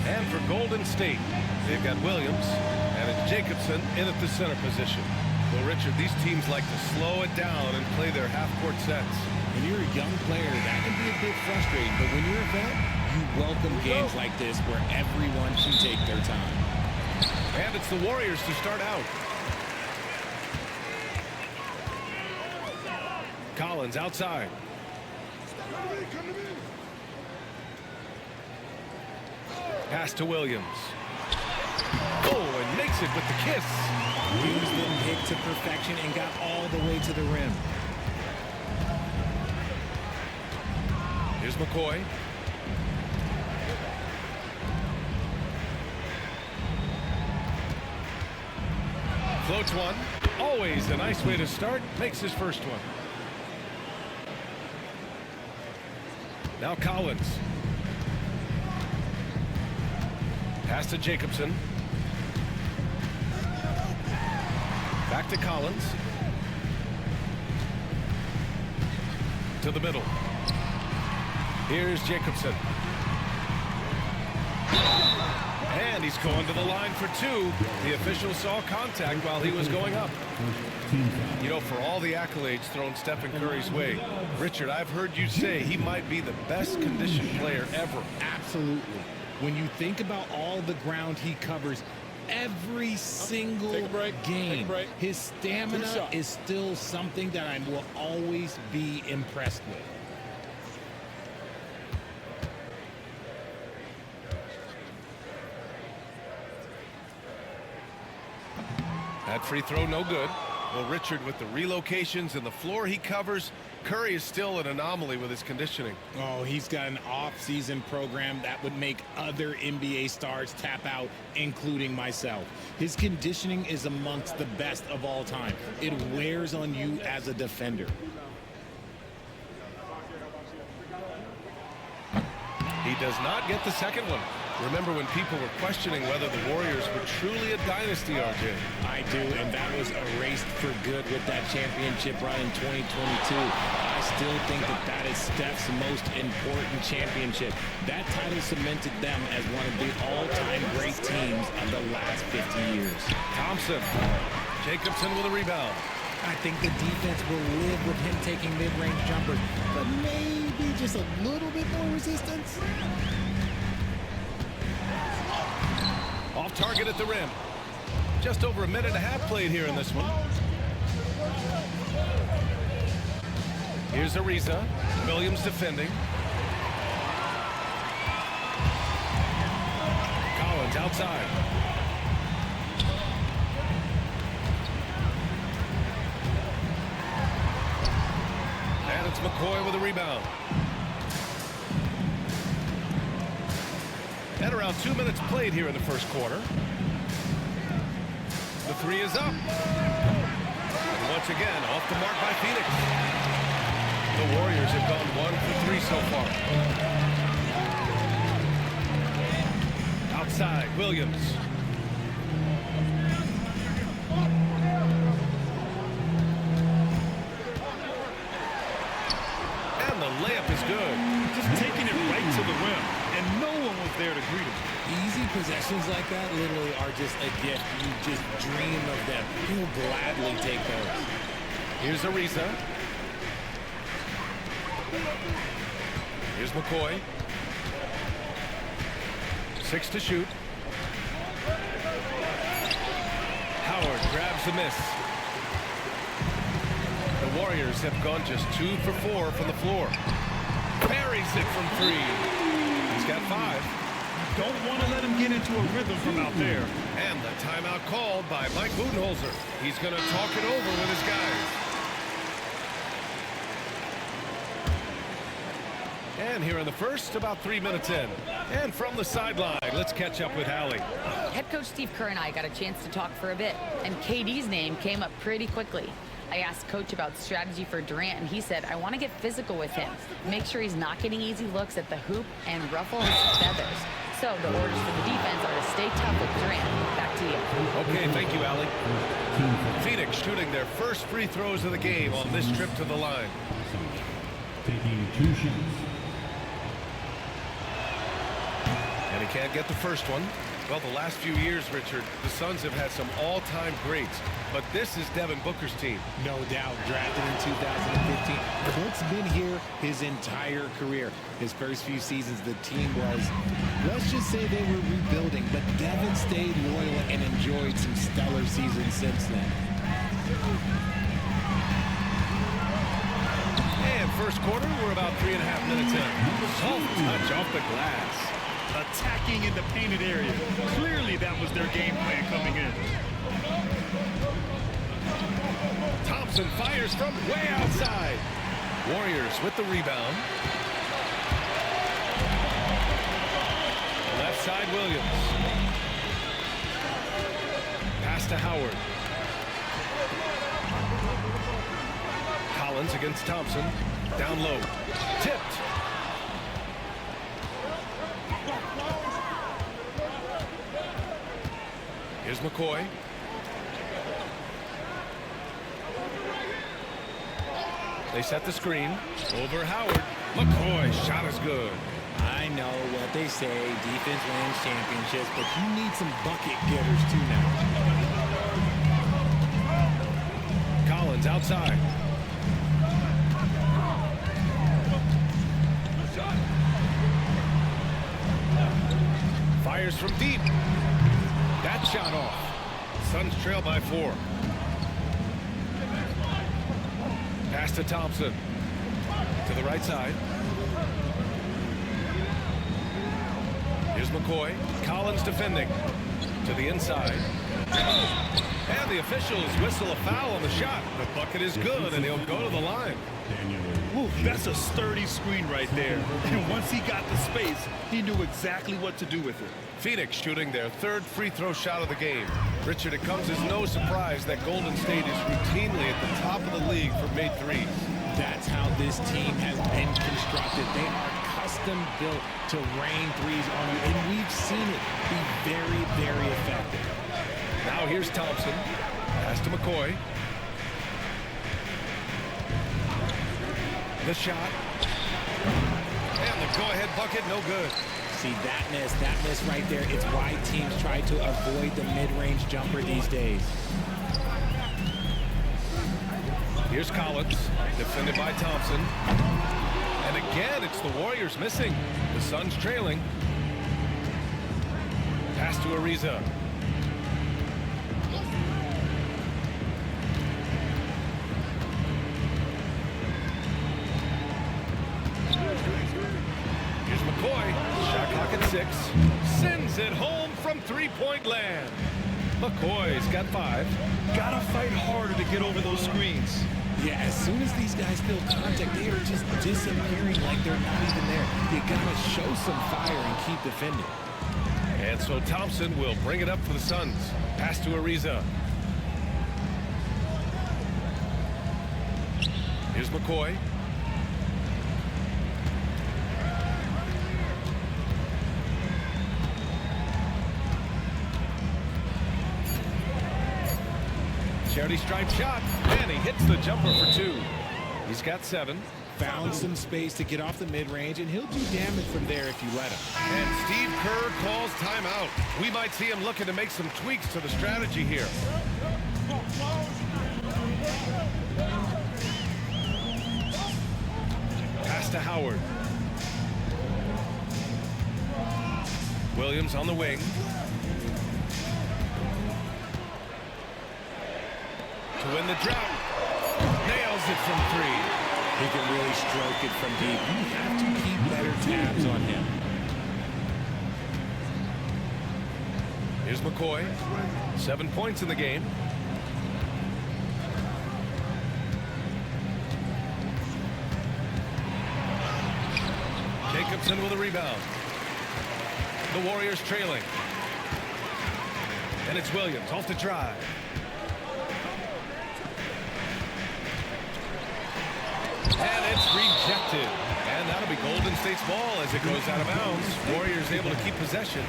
And for Golden State, they've got Williams and it's Jacobson in at the center position. Well, Richard, these teams like to slow it down and play their half-court sets. When you're a young player, that can be a bit frustrating, but when you're a vet, you welcome games like this where everyone can take their time. And it's the Warriors to start out. Collins outside. Pass to Williams. Oh, and makes it with the kiss. Used the pick to perfection and got all the way to the rim. Here's McCoy. Floats one. Always a nice way to start. Makes his first one. Now Collins. Pass to Jacobson. Back to Collins. To the middle. Here's Jacobson. And he's going to the line for two. The official saw contact while he was going up. You know, for all the accolades thrown Stephen Curry's way, Richard, I've heard you say he might be the best conditioned player ever. Absolutely. When you think about all the ground he covers every single game, his stamina is still something that I will always be impressed with. That free throw no good. Well, Richard, with the relocations and the floor he covers, Curry is still an anomaly with his conditioning. Oh, he's got an off-season program that would make other NBA stars tap out, including myself. His conditioning is amongst the best of all time. It wears on you as a defender. He does not get the second one. Remember when people were questioning whether the Warriors were truly a dynasty, RJ? I do, and that was erased for good with that championship run in 2022. I still think that that is Steph's most important championship. That title cemented them as one of the all-time great teams of the last 50 years. Thompson. Jacobson with a rebound. I think the defense will live with him taking mid-range jumpers, but maybe just a little bit more resistance. Off target at the rim. Just over a minute and a half played here in this one. Here's Ariza. Williams defending. Collins outside. And it's McCoy with a rebound. And around 2 minutes played here in the first quarter. The three is up. And once again, off the mark by Phoenix. The Warriors have gone 1 for 3 so far. Outside, Williams. And the layup is good. Just taking it right to the rim. And no one was there to greet him. Easy possessions like that literally are just a gift. You just dream of them. You'll gladly take those. Here's Ariza. Here's McCoy. 6 to shoot. Howard grabs the miss. The Warriors have gone just 2 for 4 from the floor. Buries it from 3. He's got 5. Don't want to let him get into a rhythm from out there. And the timeout called by Mike Budenholzer. He's going to talk it over with his guys. And here in the first, about 3 minutes in. And from the sideline, let's catch up with Hallie. Head coach Steve Kerr and I got a chance to talk for a bit, and KD's name came up pretty quickly. I asked Coach about strategy for Durant, and he said, I want to get physical with him, make sure he's not getting easy looks at the hoop, and ruffle his feathers. So the orders for the defense are to stay tough with Durant. Back to you. Okay, thank you, Allie. Phoenix shooting their first free throws of the game on this trip to the line. Taking 2 shots. And And he can't get the first one. Well, the last few years, Richard, the Suns have had some all-time greats, but this is Devin Booker's team. No doubt, drafted in 2015. Book's been here his entire career. His first few seasons, the team was, let's just say they were rebuilding, but Devin stayed loyal and enjoyed some stellar seasons since then. And first quarter, we're about 3.5 minutes in. Soft touch off the glass. Attacking in the painted area. Clearly that was their game plan coming in. Thompson fires from way outside. Warriors with the rebound. Left side, Williams. Pass to Howard. Collins against Thompson. Down low. Tipped. Here's McCoy. They set the screen. Over Howard. McCoy, shot is good. I know what they say, defense wins championships, but you need some bucket getters too now. Collins outside. Fires from deep. That shot off. Suns trail by 4. Pass to Thompson. To the right side. Here's McCoy. Collins defending. To the inside. And the officials whistle a foul on the shot. The bucket is good, and he'll go to the line. Ooh, that's a sturdy screen right there. And once he got the space, he knew exactly what to do with it. Phoenix shooting their 3rd free throw shot of the game. Richard, it comes as no surprise that Golden State is routinely at the top of the league for made threes. That's how this team has been constructed. They are custom built to rain threes on you, and we've seen it be very, very effective. Now here's Thompson. Pass to McCoy. The shot. And the go-ahead bucket, no good. See, that miss right there, it's why teams try to avoid the mid-range jumper these days. Here's Collins, defended by Thompson. And again, it's the Warriors missing. The Suns trailing. Pass to Ariza. Here's McCoy. Shot clock at 6. Sends it home from three-point land. McCoy's got 5. Gotta fight harder to get over those screens. Yeah, as soon as these guys feel contact, they are just disappearing like they're not even there. You gotta show some fire and keep defending. And so Thompson will bring it up for the Suns. Pass to Ariza. Here's McCoy. Charity stripe shot, and he hits the jumper for 2. He's got 7. Found some space to get off the mid-range, and he'll do damage from there if you let him. And Steve Kerr calls timeout. We might see him looking to make some tweaks to the strategy here. Pass to Howard. Williams on the wing. To win the drought. Nails it from 3. He can really stroke it from deep. You have to keep better tabs on him. Here's McCoy. 7 points in the game. Jacobson with a rebound. The Warriors trailing. And it's Williams off the drive. And it's rejected. And that'll be Golden State's ball as it goes out of bounds. Warriors able to keep possession.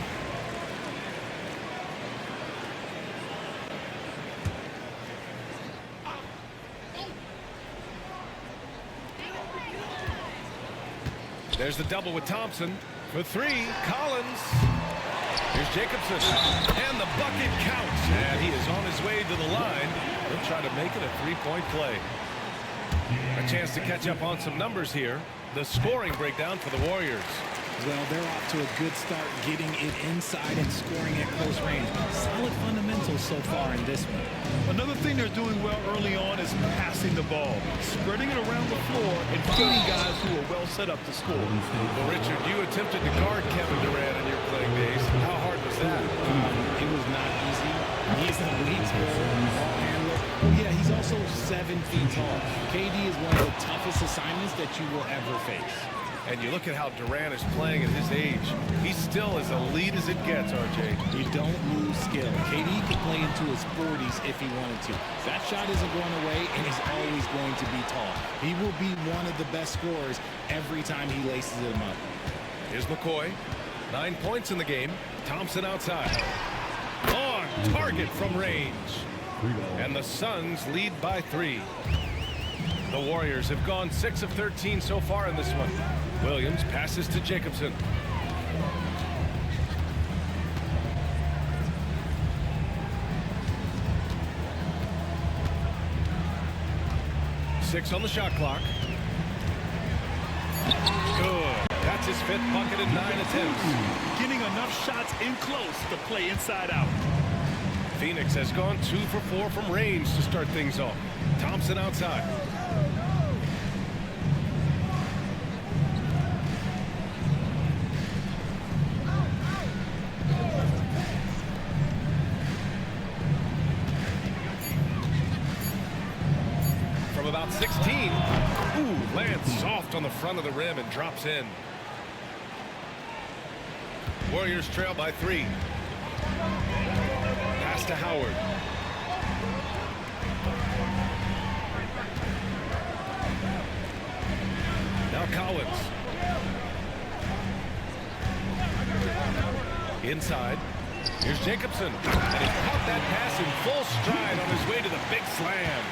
There's the double with Thompson. For 3, Collins. Jacobson. And the bucket counts. And he is on his way to the line. He'll try to make it a three-point play. A chance to catch up on some numbers here. The scoring breakdown for the Warriors. Well, they're off to a good start getting it inside and scoring at close range. Solid fundamentals so far in this one. Another thing they're doing well early on is passing the ball, spreading it around the floor and feeding guys who are well set up to score. Well, Richard, you attempted to guard Kevin Durant in your playing days. How hard was that? It was not easy. He's an elite scorer, ball handler. Yeah, he's also 7 feet tall. KD is one of the toughest assignments that you will ever face. And you look at how Durant is playing at his age. He's still as elite as it gets, RJ. You don't lose skill. KD could play into his 40s if he wanted to. That shot isn't going away, and he's always going to be tall. He will be one of the best scorers every time he laces them up. Here's McCoy. 9 points in the game. Thompson outside. On target from range. And the Suns lead by 3. The Warriors have gone 6 of 13 so far in this one. Williams passes to Jacobson. Six on the shot clock. Good. That's his 5th bucket in 9 attempts. Getting enough shots in close to play inside out. Phoenix has gone 2 for 4 from range to start things off. Thompson outside. From about 16. Ooh, lands soft on the front of the rim and drops in. Warriors trail by 3. Pass to Howard. Now Collins. Inside. Here's Jacobson. And he caught that pass in full stride on his way to the big slam.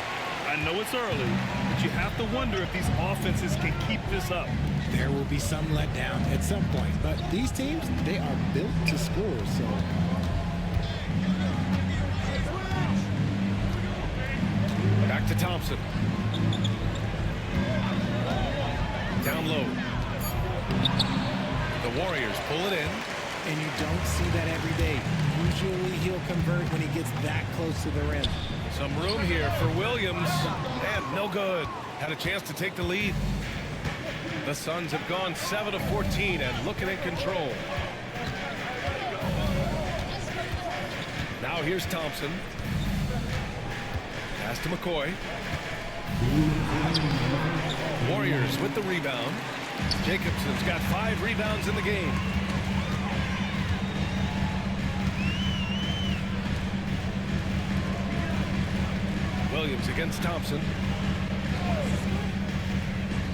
I know it's early, but you have to wonder if these offenses can keep this up. There will be some letdown at some point, but these teams, they are built to score, so... Back to Thompson. Down low. The Warriors pull it in. And you don't see that every day. Usually he'll convert when he gets that close to the rim. Some room here for Williams. And no good. Had a chance to take the lead. The Suns have gone 7 of 14 and looking in control. Now here's Thompson. Pass to McCoy. Warriors with the rebound. Jacobson's got 5 rebounds in the game. Williams against Thompson.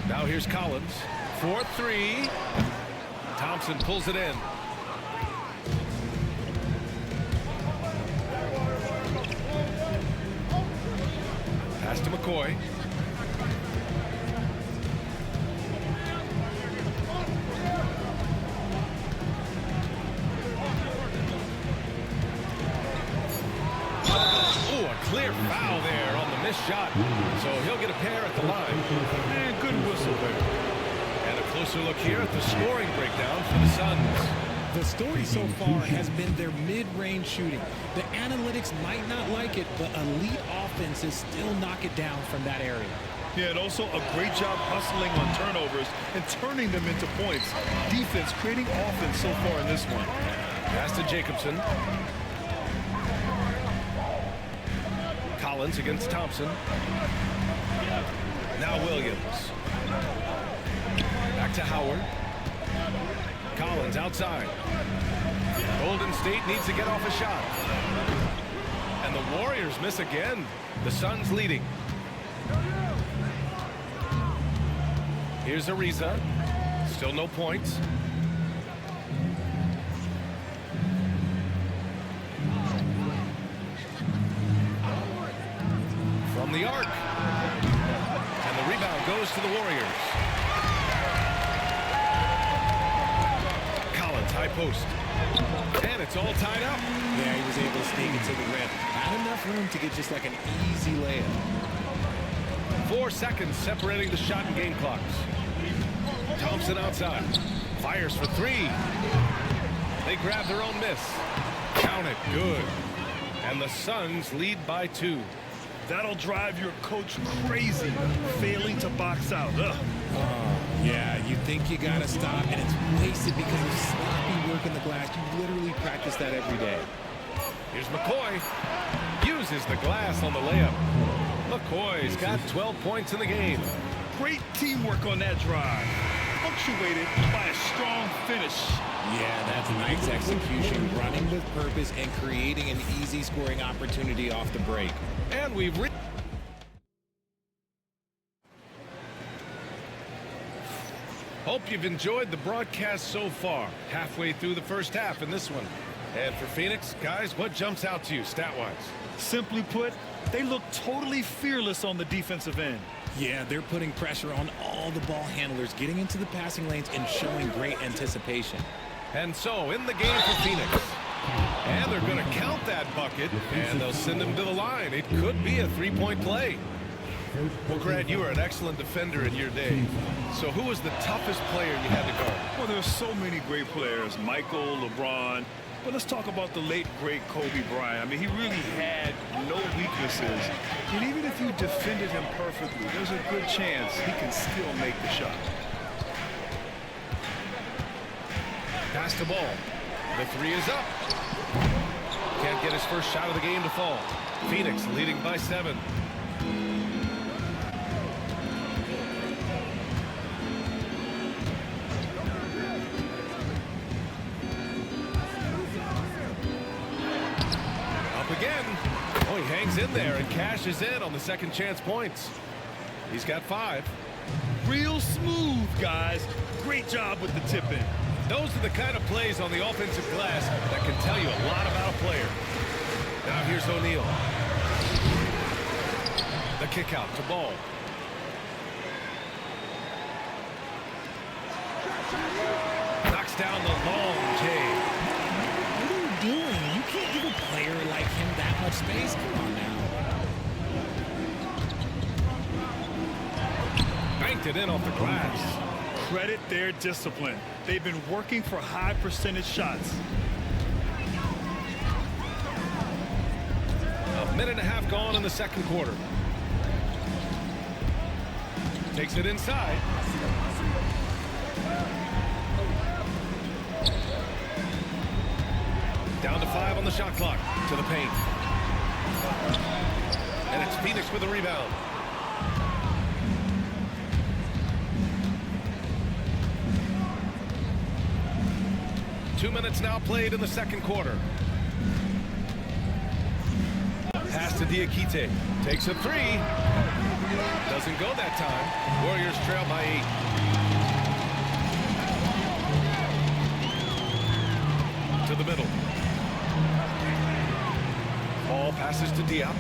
Now here's Collins. 4-3. Thompson pulls it in. Pass to McCoy. Clear foul there on the missed shot. So he'll get a pair at the line. And good whistle there. And a closer look here at the scoring breakdown for the Suns. The story so far has been their mid-range shooting. The analytics might not like it, but elite offenses still knock it down from that area. Yeah, and also a great job hustling on turnovers and turning them into points. Defense creating offense so far in this one. Pass to Jacobson. Collins against Thompson. Now Williams. Back to Howard. Collins outside. Golden State needs to get off a shot. And the Warriors miss again. The Suns leading. Here's Ariza. Still no points. From the arc. And the rebound goes to the Warriors. Collins, high post. And It's all tied up. Yeah, he was able to sneak it to the rim. Had enough room to get just like an easy layup. 4 seconds separating the shot and game clocks. Thompson outside. Fires for 3. They grab their own miss. Count it. Good. And the Suns lead by 2. That'll drive your coach crazy, failing to box out. Ugh. Yeah, you think you got to stop, and it's wasted because of sloppy work in the glass. You literally practice that every day. Here's McCoy. Uses the glass on the layup. McCoy's got 12 points in the game. Great teamwork on that drive. Punctuated by a strong finish. Yeah, that's nice execution, running with purpose and creating an easy scoring opportunity off the break. And we've hope you've enjoyed the broadcast so far. Halfway through the first half in this one. And for Phoenix, guys, what jumps out to you stat-wise? Simply put, they look totally fearless on the defensive end. Yeah, they're putting pressure on all the ball handlers, getting into the passing lanes and showing great anticipation. And so, in the game for Phoenix. And they're going to count that bucket, and they'll send him to the line. It could be a 3-point play. Well, Grant, you were an excellent defender in your day. So who was the toughest player you had to guard? Well, there's so many great players. Michael, LeBron. But let's talk about the late, great Kobe Bryant. I mean, he really had no weaknesses. And even if you defended him perfectly, there's a good chance he can still make the shot. Pass the ball. The 3 is up. Can't get his first shot of the game to fall. Phoenix leading by 7. Up again. Oh, he hangs in there and cashes in on the second chance points. He's got 5. Real smooth, guys. Great job with the tip-in. Those are the kind of plays on the offensive glass that can tell you a lot about a player. Now here's O'Neal. The kick out to Ball. Knocks down the long J. What are you doing? You can't give a player like him that much space. Come on now. Banked it in off the glass. Credit their discipline. They've been working for high percentage shots. A minute and a half gone in the second quarter. Takes it inside. Down to 5 on the shot clock. To the paint. And it's Phoenix with a rebound. Two minutes now played in the second quarter. Pass to Diakite. Takes a 3. Doesn't go that time. Warriors trail by 8. To the middle. Ball passes to Diop.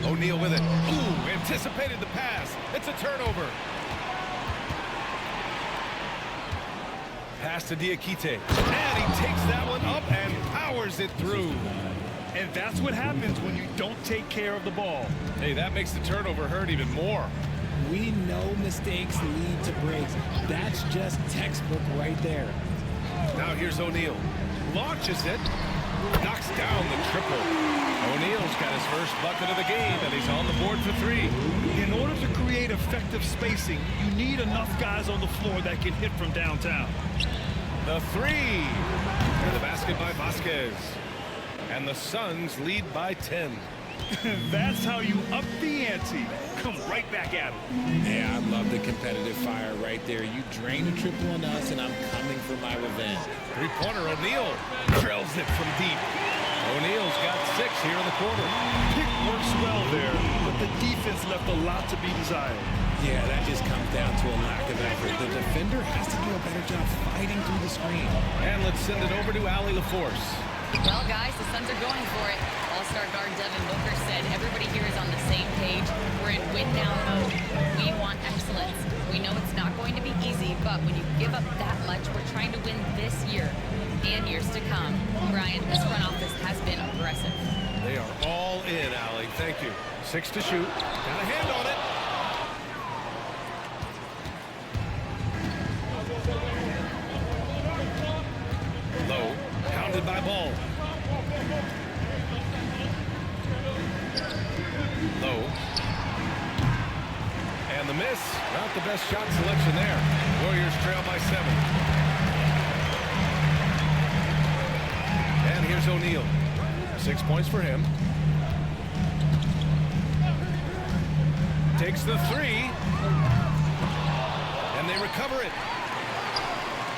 O'Neal with it. Ooh, anticipated the pass. It's a turnover. Pass to Diakite. And he takes that one up and powers it through. And that's what happens when you don't take care of the ball. Hey, that makes the turnover hurt even more. We know mistakes lead to breaks. That's just textbook right there. Now here's O'Neal. Launches it. Knocks down the triple. O'Neal's got his first bucket of the game, and he's on the board for 3. In order to create effective spacing, you need enough guys on the floor that can hit from downtown. The 3. And the basket by Vasquez. And the Suns lead by 10. That's how you up the ante. Come right back at it. Yeah, I love the competitive fire right there. You drain a triple on us, and I'm coming for my revenge. Three-pointer, O'Neal drills it from deep. O'Neal's got 6 here in the quarter. Pick works well there, but the defense left a lot to be desired. Yeah, that just comes down to a lack of effort. The defender has to do a better job fighting through the screen. And let's send it over to Allie LaForce. Well, guys, the Suns are going for it. All-star guard Devin Booker said everybody here is on the same page. We're in win-now mode. We want excellence. We know it's not going to be easy, but when you give up that much, we're trying to win this year. Brian, this front office has been aggressive. They are all in, Allie. Thank you. 6 to shoot. Got a hand on it. Low. Pounded by Ball. Low. And the miss. Not the best shot selection there. Warriors trail by 7. And here's O'Neal. 6 points for him. Takes the 3. And they recover it.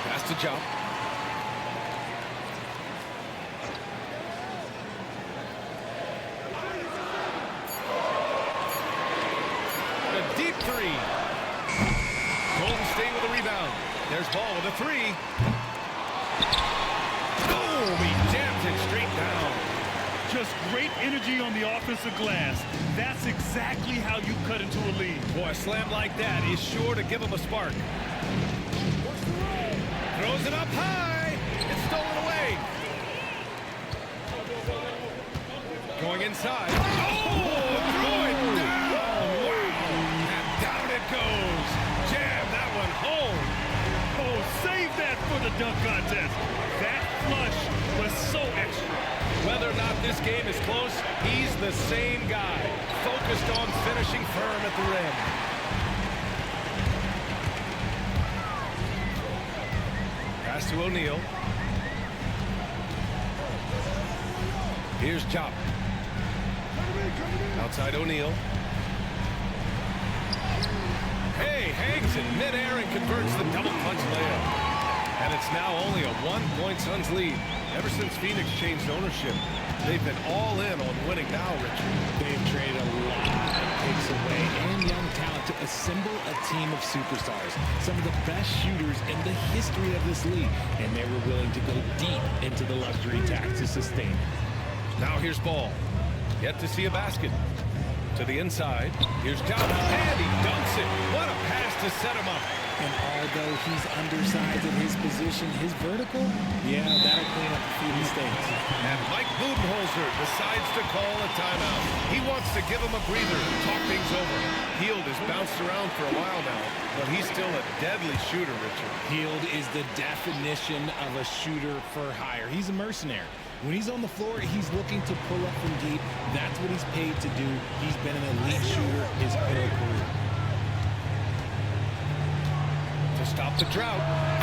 Pass to Jump. A deep 3. Golden State with a rebound. There's Ball with a 3. Boom! He jams it straight down. Just great energy on the offensive glass. That's exactly how you cut into a lead. Boy, a slam like that is sure to give him a spark. Throws it up high. It's stolen away. Going inside. Oh, threw it down. Wow. And down it goes. Jam that one home. Oh, save that for the dunk contest. That flush was so extra. Whether or not this game is close, he's the same guy, focused on finishing firm at the rim. Pass to O'Neal. Here's Chop. Outside O'Neal. Hey, hangs in midair and converts the double clutch layup. And it's now only a 1-point Suns lead. Ever since Phoenix changed ownership, they've been all in on winning now, Richard. They've traded a lot of picks away and young talent to assemble a team of superstars. Some of the best shooters in the history of this league. And they were willing to go deep into the luxury tax to sustain it. Now here's Ball. Yet to see a basket. To the inside. Here's Johnson. And he dunks it. What a pass to set him up. And although he's undersized at his position, his vertical, yeah, that'll clean up a few mistakes. And Mike Budenholzer decides to call a timeout. He wants to give him a breather, talk things over. Hield has bounced around for a while now, but he's still a deadly shooter, Richard. Hield is the definition of a shooter for hire. He's a mercenary. When he's on the floor, he's looking to pull up from deep. That's what he's paid to do. He's been an elite shooter his whole career. Stop the drought,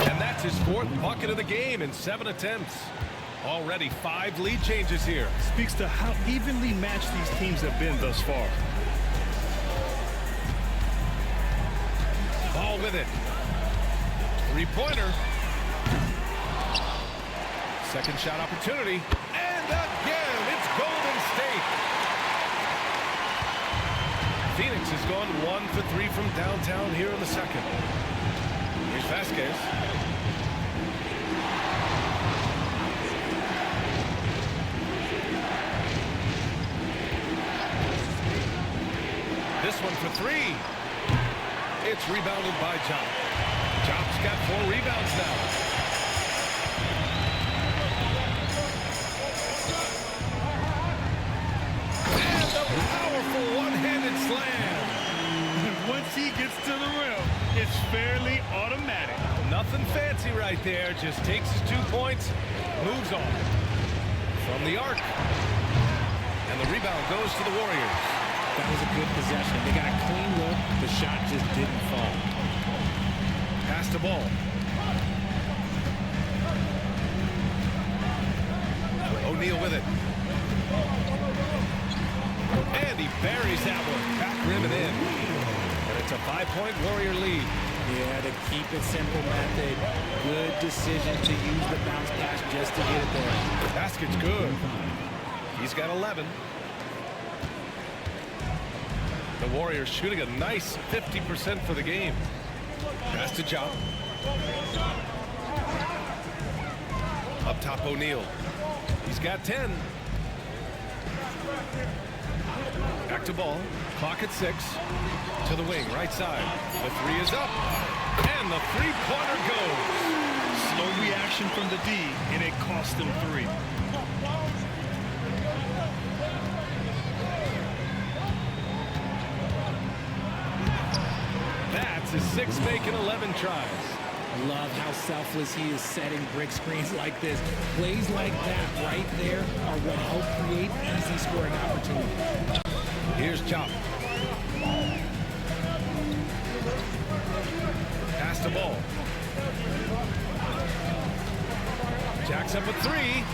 and that's his 4th bucket of the game in 7 attempts. Already 5 lead changes here. Speaks to how evenly matched these teams have been thus far. Ball with it. 3-pointer. Second shot opportunity, and again, it's Golden State. Phoenix has gone 1 for 3 from downtown here in the second. Here's Vasquez. This one for 3. It's rebounded by Jop. Jop's got 4 rebounds now. And a powerful one-handed slam. Once he gets to the rim, it's fairly automatic. Nothing fancy right there. Just takes his 2 points, moves on. From the arc. And the rebound goes to the Warriors. That was a good possession. They got a clean look. The shot just didn't fall. Pass the ball. O'Neal with it. And he buries that one. Back rim and in. And it's a 5-point Warrior lead. Yeah, to keep it simple method. Good decision to use the bounce pass just to get it there. Basket's good. He's got 11. The Warriors shooting a nice 50% for the game. Pass to Jop. Up top, O'Neal. He's got 10. Back to Ball. Clock at 6. To the wing, right side. The 3 is up. And the 3-pointer goes. Slow reaction from the D, and it cost them 3. his 6th make in 11 tries. I love how selfless he is setting brick screens like this. Plays like that right there are what help create easy scoring opportunities. Here's Chop. Pass the ball. Jacks up a 3.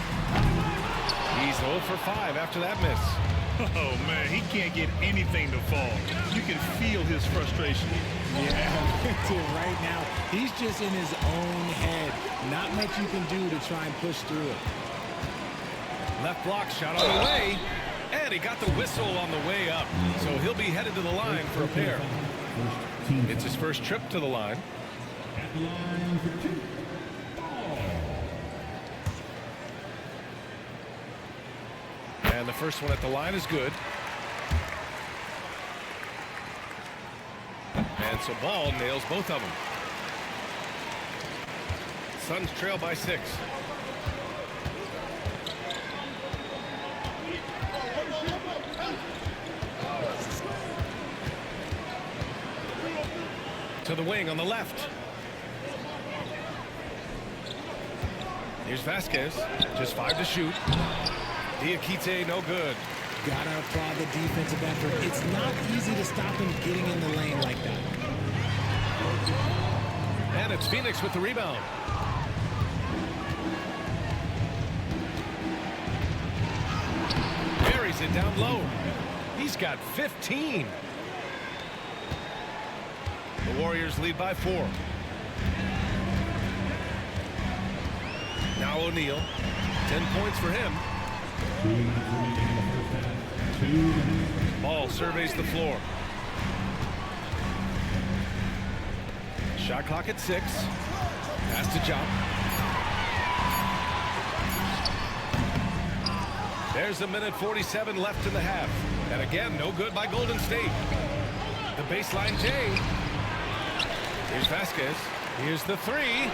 He's 0 for 5 after that miss. Oh, man, he can't get anything to fall. You can feel his frustration. Yeah, right now, he's just in his own head. Not much you can do to try and push through it. Left block shot on the way. And he got the whistle on the way up. So he'll be headed to the line for a pair. It's his first trip to the line. At the line for 2. And the first one at the line is good. And so Ball nails both of them. Suns trail by 6. To the wing on the left. Here's Vasquez. Just 5 to shoot. Diakite, no good. Gotta applaud the defensive effort. It's not easy to stop him getting in the lane like that. And it's Phoenix with the rebound. Buries it down low. He's got 15. The Warriors lead by 4. Now O'Neal. 10 points for him. Ball surveys the floor. Shot clock at 6. Pass to Chop. There's a minute 47 left in the half. And again, no good by Golden State. The baseline J. Here's Vasquez. Here's the 3.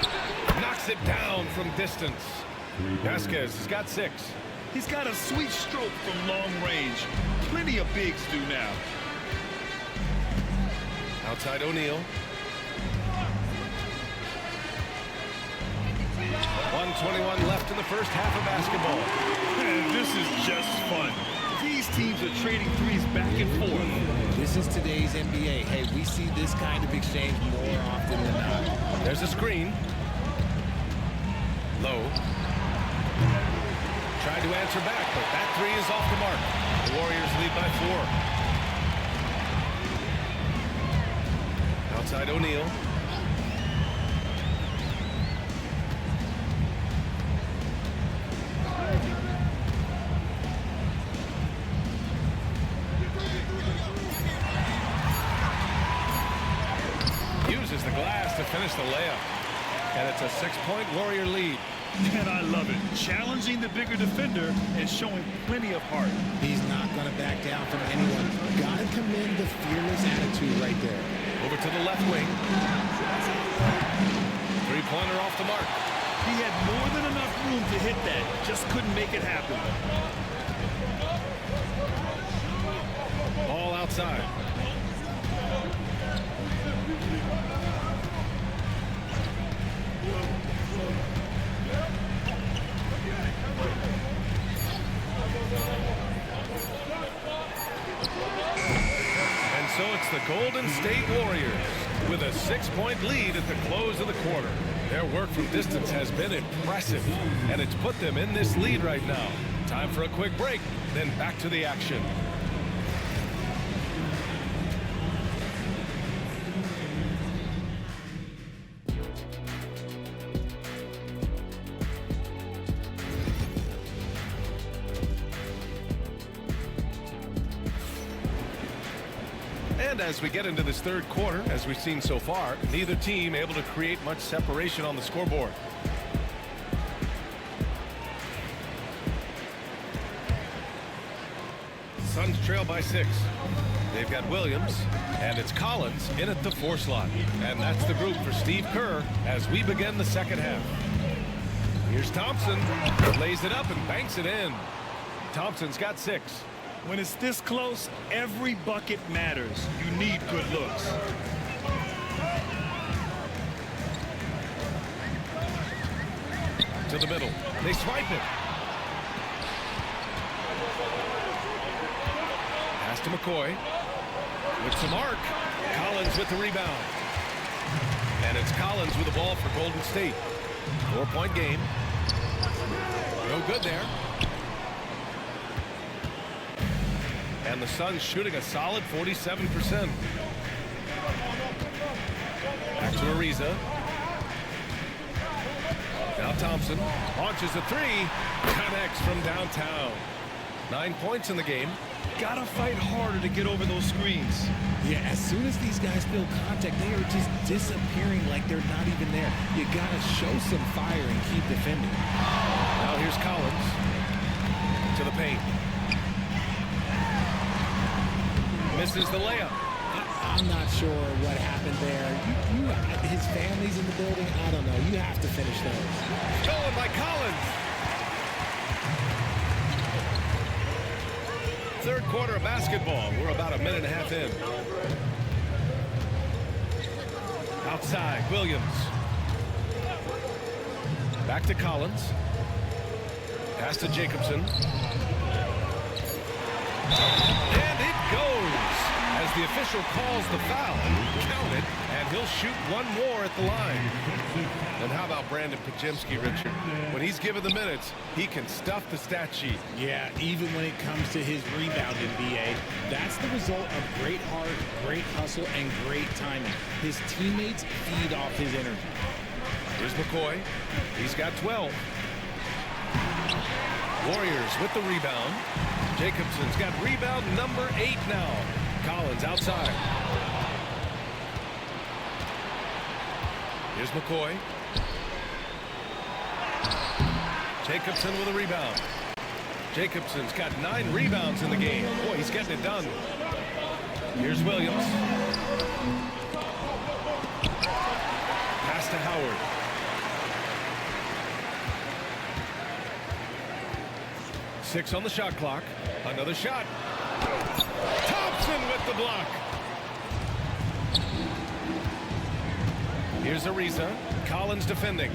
Knocks it down from distance. Vasquez has got 6. He's got a sweet stroke from long range. Plenty of bigs do now. Outside O'Neal. 1:21 left in the first half of basketball. Man, this is just fun. These teams are trading threes back and forth. This is today's NBA. Hey, we see this kind of exchange more often than not. There's a screen. Low. Tried to answer back, but that 3 is off the mark. The Warriors lead by 4. Outside O'Neal. Uses the glass to finish the layup. And it's a 6-point Warrior lead. And I love it. Challenging the bigger defender and showing plenty of heart. He's not going to back down from anyone. Got to commend the fearless attitude right there. Over to the left wing. 3-pointer off the mark. He had more than enough room to hit that. Just couldn't make it happen. Ball outside. And so it's the Golden State Warriors with a 6-point lead at the close of the quarter. Their work from distance has been impressive, and it's put them in this lead right now. Time for a quick break, then back to the action. And as we get into this third quarter, as we've seen so far, neither team able to create much separation on the scoreboard. Suns trail by 6. They've got Williams, and it's Collins in at the 4 slot. And that's the group for Steve Kerr as we begin the second half. Here's Thompson, lays it up and banks it in. Thompson's got 6. When it's this close, every bucket matters. You need good looks. To the middle. They swipe it. Pass to McCoy. With some arc. Collins with the rebound. And it's Collins with the ball for Golden State. 4-point game. No good there. And the Suns shooting a solid 47%. Back to Ariza. Now Thompson launches a three. Connects from downtown. 9 points in the game. Gotta fight harder to get over those screens. Yeah, as soon as these guys feel contact, they are just disappearing like they're not even there. You gotta show some fire and keep defending. Now here's Collins to the paint. Misses the layup. I'm not sure what happened there. His family's in the building. I don't know. You have to finish those. Stolen by Collins. Third quarter of basketball. We're about a minute and a half in. Outside, Williams. Back to Collins. Pass to Jacobson. And it goes as the official calls the foul. Count it, and he'll shoot one more at the line. And how about Brandon Pajemski, Richard? When he's given the minutes, he can stuff the stat sheet. Yeah, even when it comes to his rebounding, BA, that's the result of great heart, great hustle, and great timing. His teammates feed off his energy. Here's McCoy. He's got 12. Warriors with the rebound. Jacobson's got rebound number 8 now. Collins outside. Here's McCoy. Jacobson with a rebound. Jacobson's got 9 rebounds in the game. Boy, he's getting it done. Here's Williams. Pass to Howard. Six on the shot clock. Another shot. Thompson with the block. Here's Ariza. Collins defending.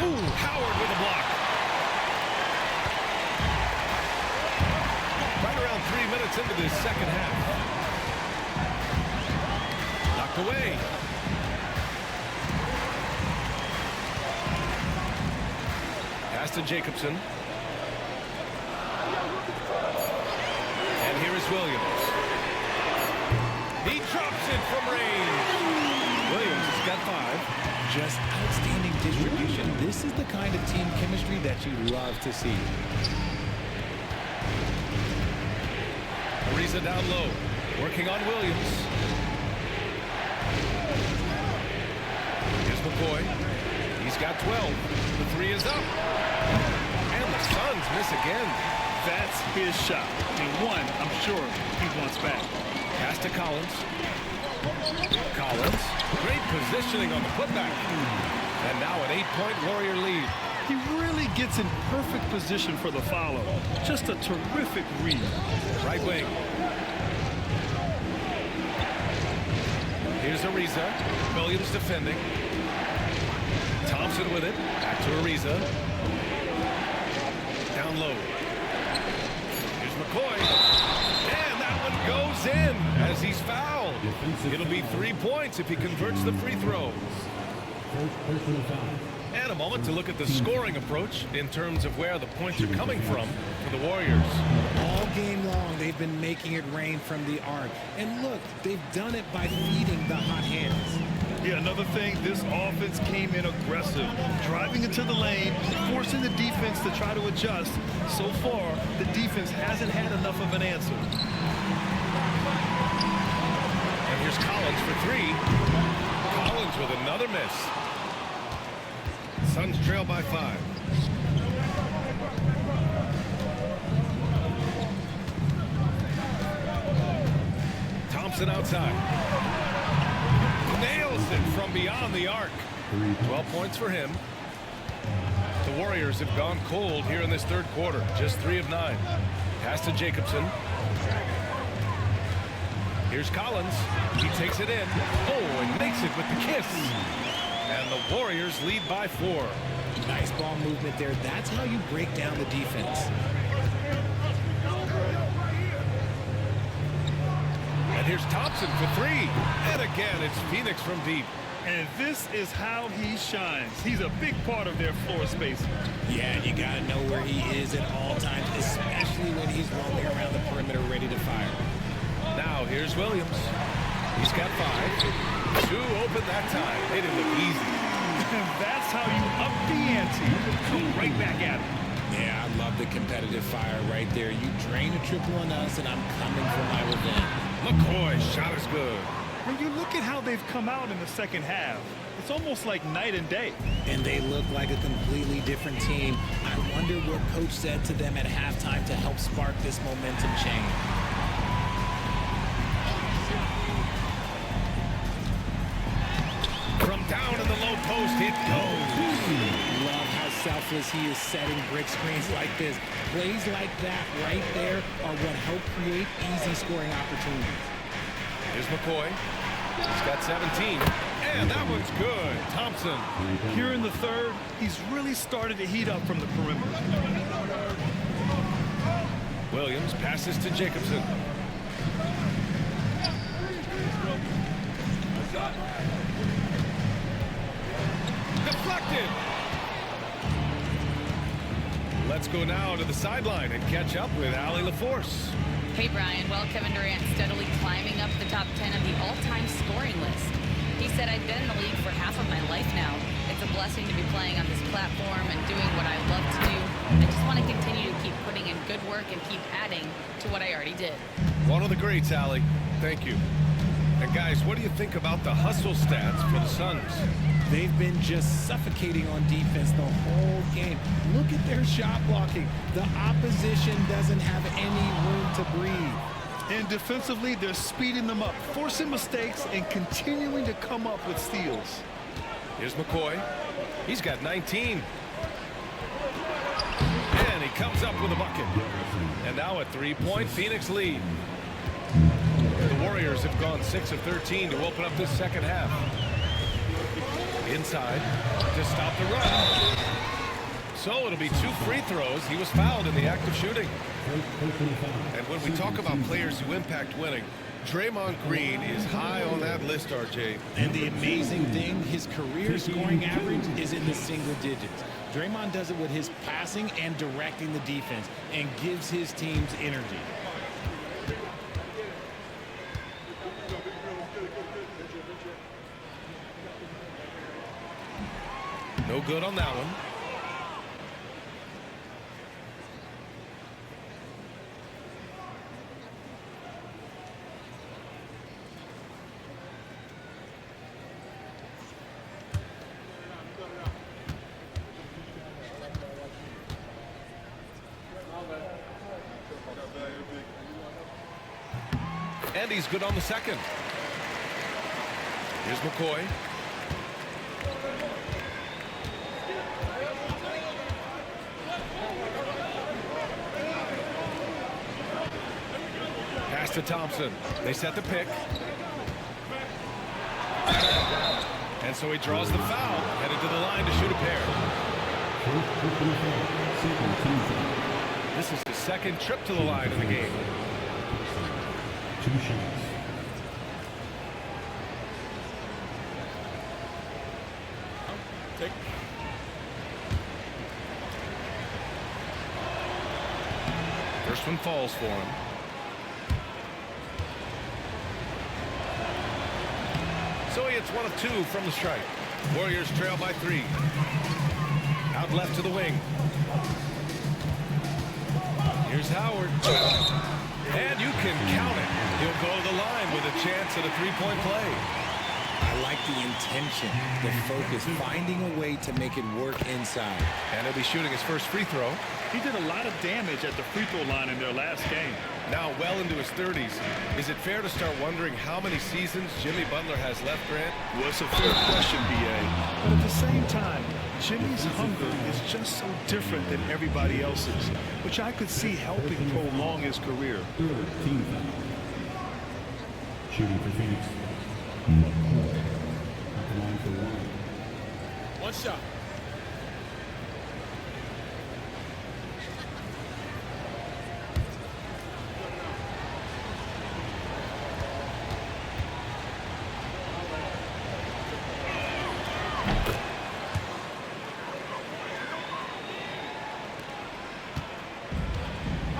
Ooh, Howard with a block. Right around 3 minutes into this second half. Knocked away. Pass to Jacobson. And here is Williams. He drops it from range. Williams has got 5. Just outstanding distribution. This is the kind of team chemistry that you love to see. Ariza down low. Working on Williams. Here's McCoy. He's got 12. The 3 is up. And the Suns miss again. That's his shot. And one, I'm sure he wants back. Pass to Collins. Collins. Great positioning on the putback. And now an 8-point Warrior lead. He really gets in perfect position for the follow. Just a terrific read. Right wing. Here's Ariza. Williams defending. Thompson with it. Back to Ariza. Down low. Here's McCoy. And that one goes in as he's fouled. It'll be 3 points if he converts the free throw. First personal foul. And a moment to look at the scoring approach in terms of where the points are coming from for the Warriors. All game long, they've been making it rain from the arc. And look, they've done it by feeding the hot hands. Yeah, another thing, this offense came in aggressive, driving into the lane, forcing the defense to try to adjust. So far, the defense hasn't had enough of an answer. And here's Collins for 3. Collins with another miss. Suns trail by 5. Thompson outside. Nails it from beyond the arc. 12 points for him. The Warriors have gone cold here in this third quarter. Just 3 of 9. Pass to Jacobson. Here's Collins. He takes it in. Oh, and makes it with the kiss. And And the Warriors lead by 4. Nice ball movement there. That's how you break down the defense. And here's Thompson for 3. And again, it's Phoenix from deep. And this is how he shines. He's a big part of their floor space. Yeah, and you got to know where he is at all times, especially when he's roaming around the perimeter ready to fire. Now here's Williams. He's got 5. 2 open that time. Made it look easy. And that's how you up the ante. Come right back at him. Yeah, I love the competitive fire right there. You drain a triple on us, and I'm coming for my revenge. McCoy's shot is good. When you look at how they've come out in the second half, it's almost like night and day. And they look like a completely different team. I wonder what coach said to them at halftime to help spark this momentum change. From down in the low post, it goes. Love how selfless he is setting brick screens like this. Plays like that right there are what help create easy scoring opportunities. Here's McCoy. He's got 17. And that one's good. Thompson. Here in the third, he's really started to heat up from the perimeter. Williams passes to Jacobson. Deflected. Let's go now to the sideline and catch up with Allie LaForce. Hey, Brian. Well, Kevin Durant steadily climbing up the top 10 of the all-time scoring list. He said, I've been in the league for half of my life now. It's a blessing to be playing on this platform and doing what I love to do. I just want to continue to keep putting in good work and keep adding to what I already did. One of the greats, Allie. Thank you. And guys, what do you think about the hustle stats for the Suns? They've been just suffocating on defense the whole game. Look at their shot blocking. The opposition doesn't have any room to breathe. And defensively, they're speeding them up, forcing mistakes and continuing to come up with steals. Here's McCoy. He's got 19. And he comes up with a bucket. And now a 3-point Phoenix lead. The Warriors have gone 6 of 13 to open up this second half. Inside to stop the run. So it'll be 2 free throws. He was fouled in the act of shooting. And when we talk about players who impact winning, Draymond Green is high on that list, RJ. And the amazing thing, his career scoring average is in the single digits. Draymond does it with his passing and directing the defense and gives his teams energy. No good on that one. And he's good on the second. Here's McCoy. Pass to Thompson. They set the pick. And so he draws the foul, headed to the line to shoot a pair. This is his second trip to the line in the game. 2 shots. First one falls for him. So he hits 1 of 2 from the strike. Warriors trail by 3. Out left to the wing. Here's Howard. And you can count it. He'll go to the line with a chance at a 3-point play. I like the intention, the focus, finding a way to make it work inside. And he'll be shooting his first free throw. He did a lot of damage at the free throw line in their last game. Now well into his 30s. Is it fair to start wondering how many seasons Jimmy Butler has left, Grant? Well, it's a fair question, B.A. But at the same time, Jimmy's hunger is just so different than everybody else's, which I could see helping prolong his career. 3rd team foul. Shooting for Phoenix. McCoy at the line for 1. One shot.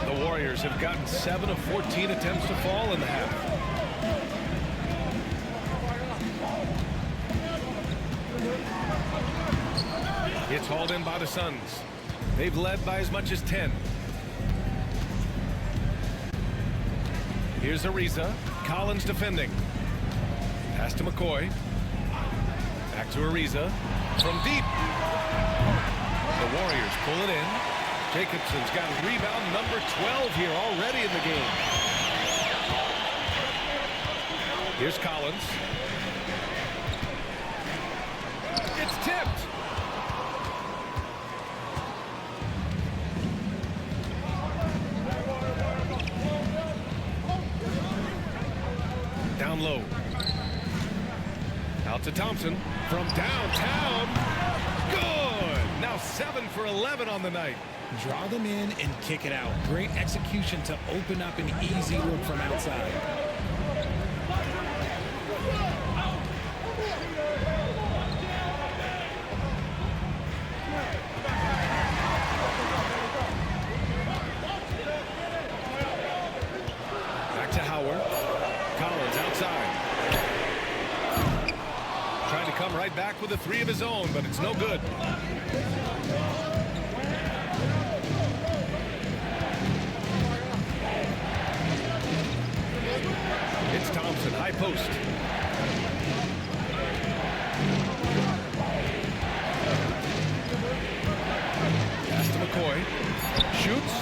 The Warriors have gotten 7 of 14 attempts to fall in the half. It's hauled in by the Suns. They've led by as much as 10. Here's Ariza. Collins defending. Pass to McCoy. Back to Ariza. From deep. The Warriors pull it in. Jacobson's got rebound number 12 here already in the game. Here's Collins. It's tipped. Down low. Out to Thompson from downtown. Good. Now 7 for 11 on the night. Draw them in and kick it out. Great execution to open up an easy look from outside. Back to Howard. Collins outside. Trying to come right back with a 3 of his own, but it's no good. It's Thompson, high post. Pass to McCoy. Shoots.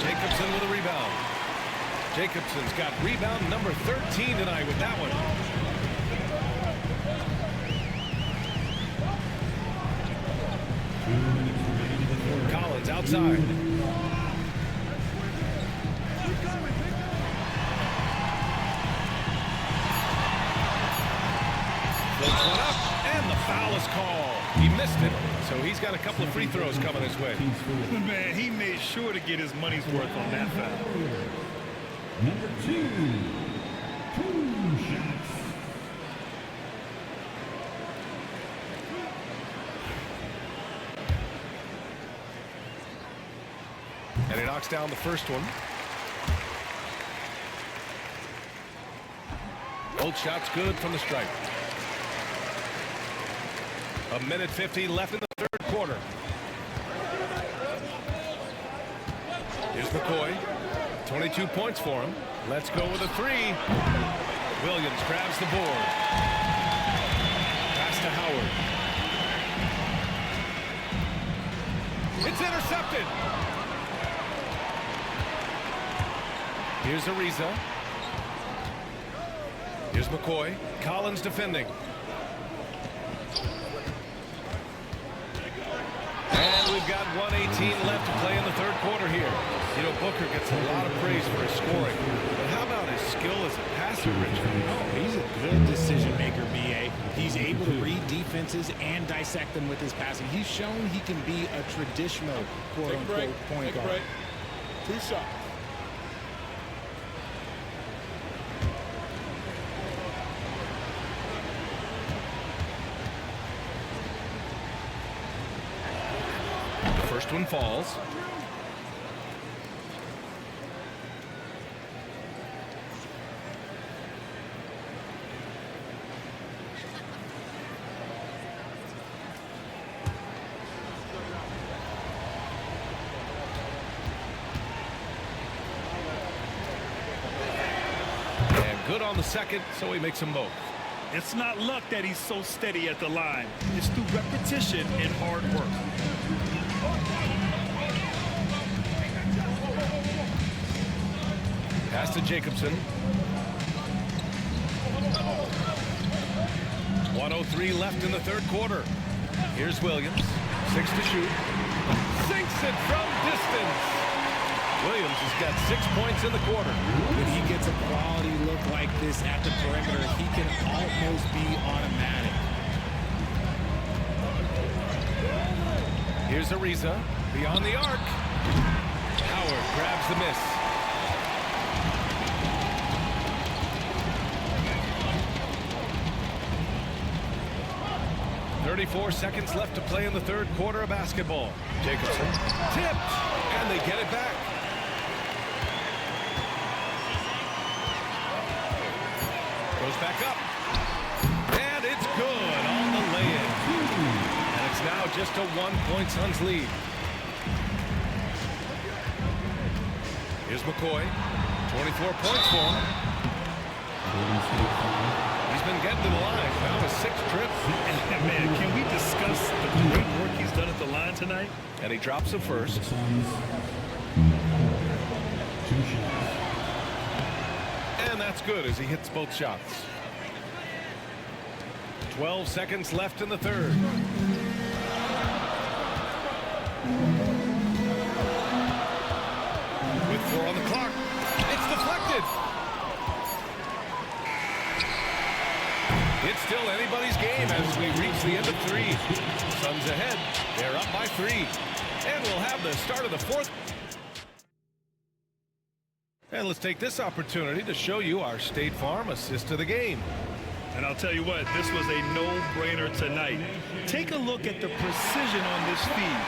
Jacobson with a rebound. Jacobson's got rebound number 13 tonight with that one. Collins outside. Floats one up, and the foul is called. He missed it, so he's got a couple of free throws coming his way. Man, he made sure to get his money's worth on that foul. Number 2. 2 shots. And he knocks down the first one. Both shots good from the stripe. 1:50 left in the third quarter. Here's McCoy. 22 points for him. Let's go with a 3. Williams grabs the board. Pass to Howard. It's intercepted. Here's Ariza. Here's McCoy. Collins defending. And we've got 1:18 left to play in the third quarter here. You know, Booker gets a lot of praise for his scoring. But how about his skill as a passer, Richard? Oh, he's a good decision maker, B.A. He's able to read defenses and dissect them with his passing. He's shown he can be a traditional quote-unquote point guard. 2 shots. First one falls. And good on the second, so he makes them both. It's not luck that he's so steady at the line. It's through repetition and hard work. Pass to Jacobson. 1:03 left in the third quarter. Here's Williams. 6 to shoot. Sinks it from distance. Williams has got 6 points in the quarter. When he gets a quality look like this at the perimeter, he can almost be automatic. Here's Ariza beyond the arc. Howard grabs the miss. 34 seconds left to play in the third quarter of basketball. Jacobson tipped, and they get it back. Goes back up, and it's good on the lay-in. And it's now just a 1-point Suns lead. Here's McCoy, 24 points for him. He's been getting to the line, now his 6th trip. And man, can we discuss the great work he's done at the line tonight? And he drops the first. 2 shots. And that's good as he hits both shots. 12 seconds left in the third. With 4 on the clock, it's deflected. It's still anybody's game as we reach the end of 3. Suns ahead. They're up by 3. And we'll have the start of the fourth. And let's take this opportunity to show you our State Farm assist to the game. And I'll tell you what, this was a no-brainer tonight. Take a look at the precision on this feed.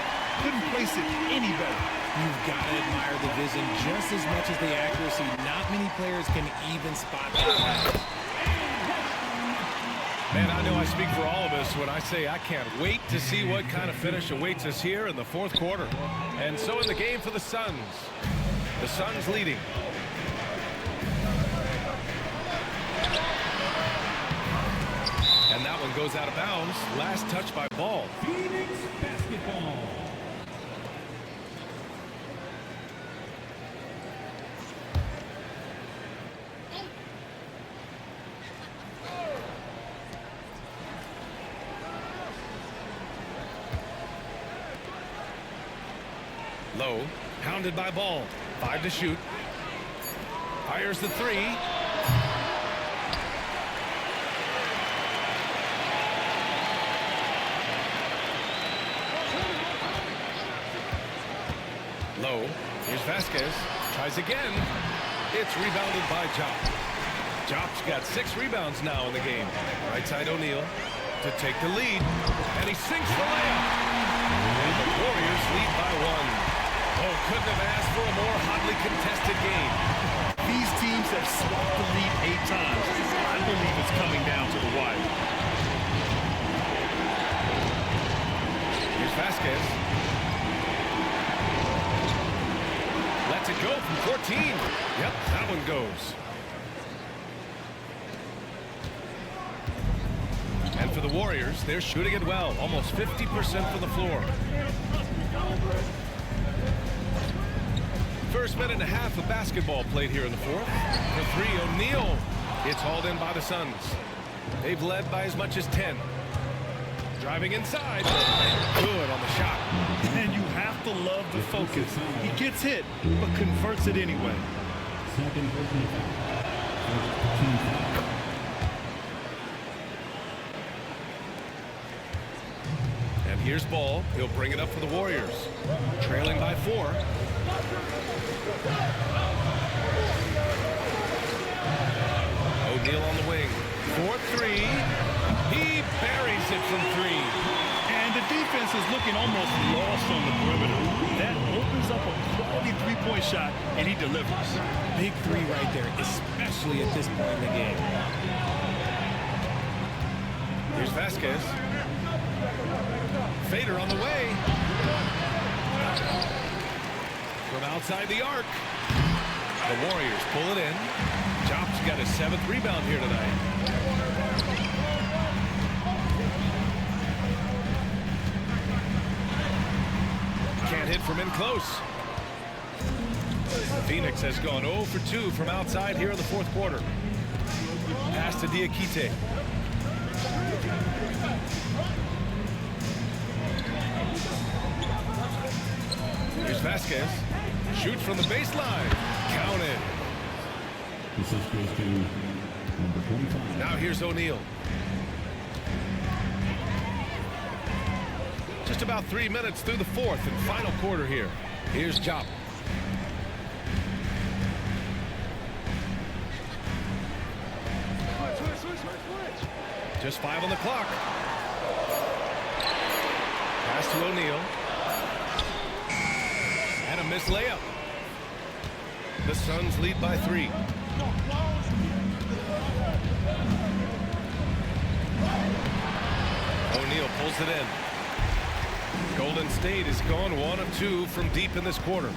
Couldn't place it any better. You've got to admire the vision just as much as the accuracy. Not many players can even spot that. Man, I know I speak for all of us when I say I can't wait to see what kind of finish awaits us here in the fourth quarter. And so in the game for the Suns. The Suns leading. And that one goes out of bounds. Last touch by Ball. Phoenix basketball. Low, pounded by Ball. 5 to shoot. Fires the 3. Low, here's Vasquez. Tries again. It's rebounded by Jop. Jop's got 6 rebounds now in the game. Right side O'Neal to take the lead. And he sinks the layup. And the Warriors lead by 1. Oh, couldn't have asked for a more hotly contested game. These teams have swapped the lead 8 times. I believe it's coming down to the wire. Here's Vasquez. Lets it go from 14. Yep, that one goes. And for the Warriors, they're shooting it well. Almost 50% from the floor. First minute and a half of basketball played here in the fourth. For 3, O'Neal. It's hauled in by the Suns. They've led by as much as 10. Driving inside. Good on the shot. And you have to love the focus. He gets hit, but converts it anyway. Second personal foul. First team foul. And here's Ball. He'll bring it up for the Warriors. Trailing by 4. O'Neal on the wing. 4-3. He buries it from 3. And the defense is looking almost lost on the perimeter. That opens up a quality 3-point shot, and he delivers. Big 3 right there, especially at this point in the game. Here's Vasquez. Fader on the way. From outside the arc. The Warriors pull it in. Jop's got his 7th rebound here tonight. Can't hit from in close. Phoenix has gone 0 for 2 from outside here in the fourth quarter. Pass to Diakite. Here's Vasquez. Shoots from the baseline. Counted. This is goes to number 25. Now here's O'Neal. Just about 3 minutes through the fourth and final quarter here. Here's Jop. Just 5 on the clock. Pass to O'Neal. And a missed layup. The Suns lead by 3. O'Neal pulls it in. Golden State is gone 1 of 2 from deep in this quarter.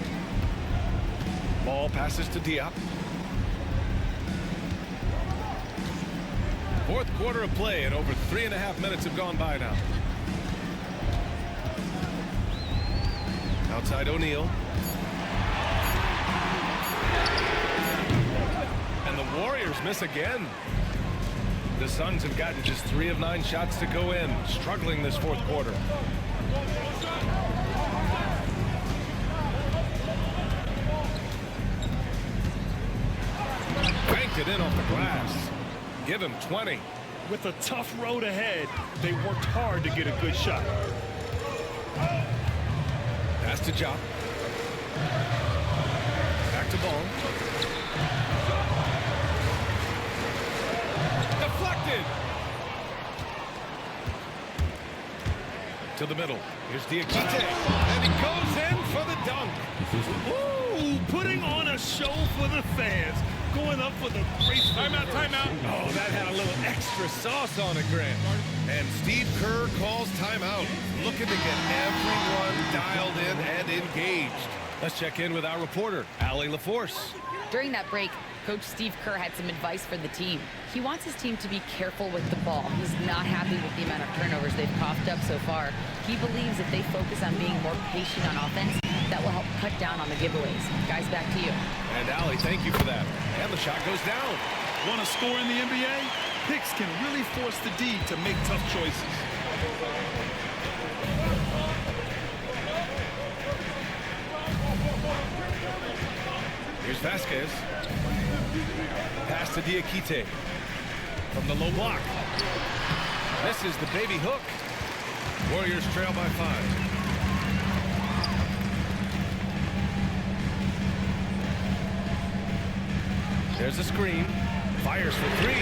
Ball passes to Diop. Fourth quarter of play, and over 3.5 minutes have gone by now. Outside O'Neal. And the Warriors miss again. The Suns have gotten just 3 of 9 shots to go in, struggling this fourth quarter. Banked it in off the glass. Give him 20. With a tough road ahead, they worked hard to get a good shot. Pass to Jop. Back to Ball. Deflected. To the middle. Here's Diakite. And he goes in for the dunk. Ooh, putting on a show for the fans. Going up for the great timeout. Oh, that had a little extra sauce on it, Grant. And Steve Kerr calls timeout, looking to get everyone dialed in and engaged. Let's check in with our reporter, Allie LaForce. During that break, Coach Steve Kerr had some advice for the team. He wants his team to be careful with the ball. He's not happy with the amount of turnovers they've coughed up so far. He believes if they focus on being more patient on offense, that will help cut down on the giveaways. Guys, back to you. And Allie, thank you for that. And the shot goes down. Want to score in the NBA? Picks can really force the D to make tough choices. Here's Vasquez. Pass to Diakite. From the low block. This is the baby hook. Warriors trail by 5. There's a screen. Fires for 3.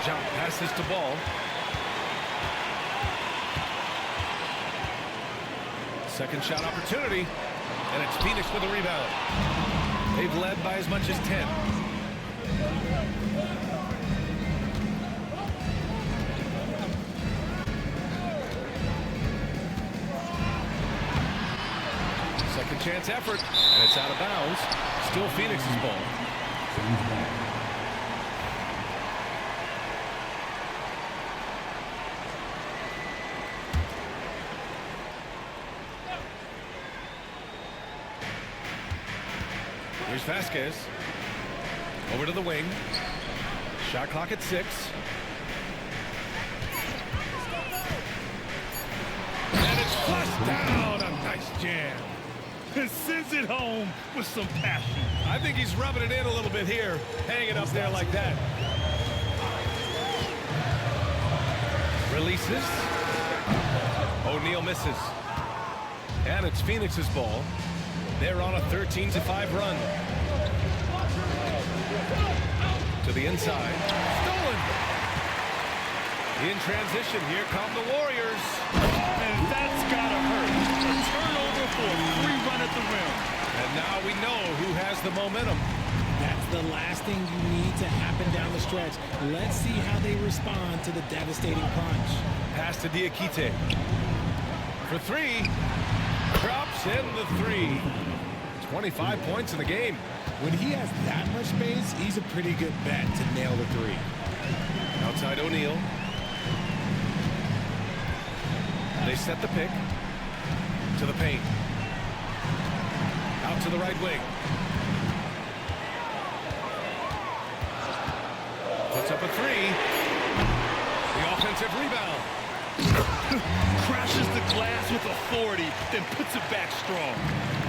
Jump passes to Ball. Second shot opportunity. And it's Phoenix with a rebound. They've led by as much as 10. Second chance effort, and it's out of bounds. Still Phoenix's ball. Here's Vasquez. Over to the wing. Shot clock at 6. And it's flushed down. A nice jam. And sends it home with some passion. I think he's rubbing it in a little bit here. Hang it up there like that. Releases. O'Neal misses. And it's Phoenix's ball. They're on a 13-5 run. To the inside. Stolen. In transition, here come the Warriors. And that's gotta hurt. A turnover for a free run at the rim. And now we know who has the momentum. That's the last thing you need to happen down the stretch. Let's see how they respond to the devastating punch. Pass to Diakite. For 3. Drops in the 3. 25 points in the game. When he has that much space, he's a pretty good bet to nail the 3. Outside O'Neal. They set the pick. To the paint. Out to the right wing. Puts up a 3. The offensive rebound. Crashes the glass with authority, then puts it back strong.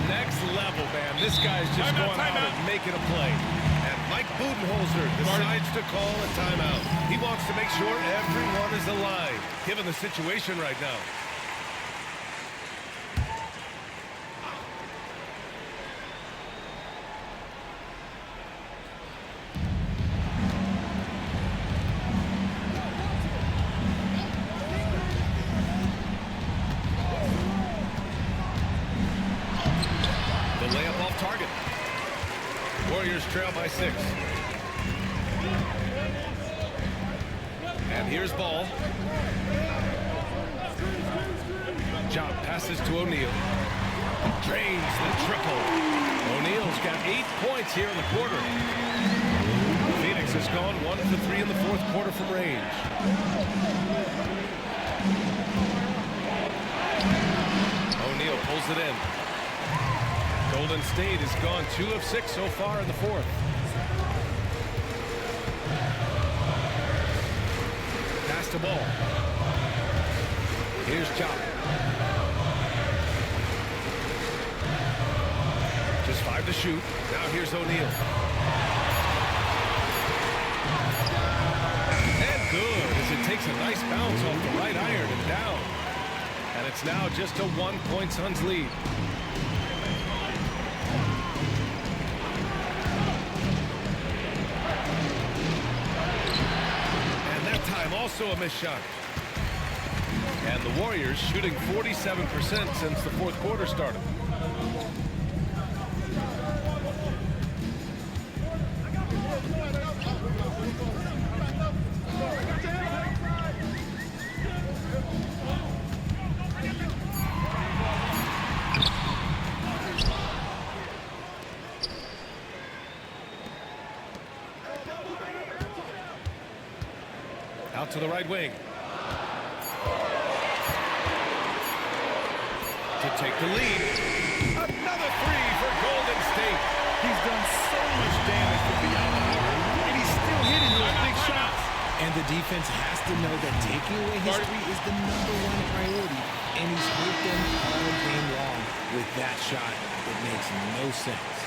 Next level, man. This guy's just going out and making a play. And Mike Budenholzer decides to call a timeout. He wants to make sure everyone is aligned, given the situation right now. The layup off target. Warriors trail by 6. And here's ball. Job passes to O'Neal. Drains the triple. O'Neal's got 8 points here in the quarter. Phoenix has gone 1 for 3 in the fourth quarter from range. O'Neal pulls it in. Golden State has gone 2 of 6 so far in the fourth. Pass the ball. Here's Chop. Just 5 to shoot. Now here's O'Neal. And good as it takes a nice bounce off the right iron and down. And it's now just a 1-point Suns lead. Also a missed shot. And the Warriors shooting 47% since the fourth quarter started. Out to the right wing. To take the lead. Another 3 for Golden State. He's done so much damage from beyond the arc, and he's still hitting those big shots. And the defense has to know that taking away his 3 is the #1 priority, and he's hurt them all game long with that shot. It makes no sense.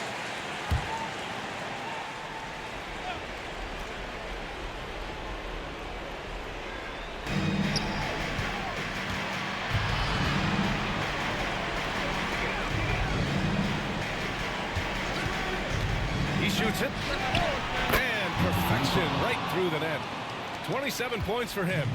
Shoots it. And perfection right through the net. 27 points for him.